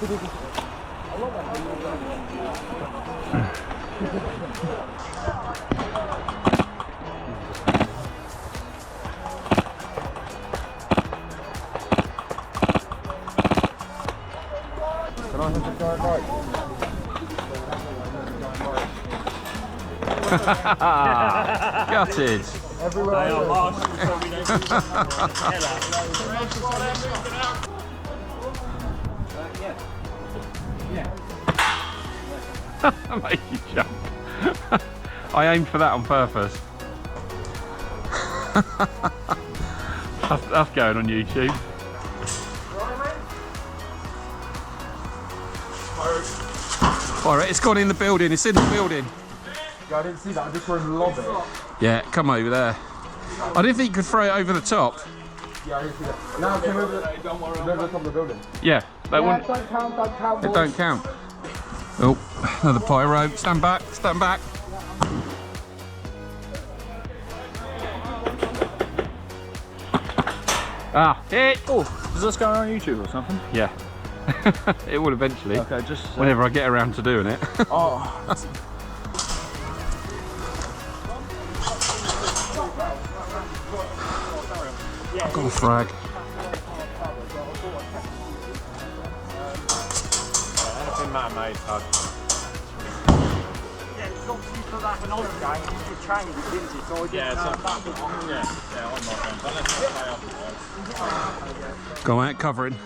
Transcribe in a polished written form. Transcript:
Can I have the giant light? Gutted. Everywhere I go. Make you jump. I aimed for that on purpose. that's going on YouTube. Alright, it's gone in the building, it's in the building. Yeah, I didn't see that, I just saw him lob it. Yeah, come over there. I didn't think you could throw it over the top. Yeah, I didn't see that. Now it came over the top of the building. Yeah, that one. Don't count, It don't count. Oh, another pyro. Stand back, stand back. Ah, hit! Oh, does this go on YouTube or something? Yeah. It will eventually. Okay, just... Whenever I get around to doing it. Oh. I've got a frag. Anything matter, mate. Go out, covering.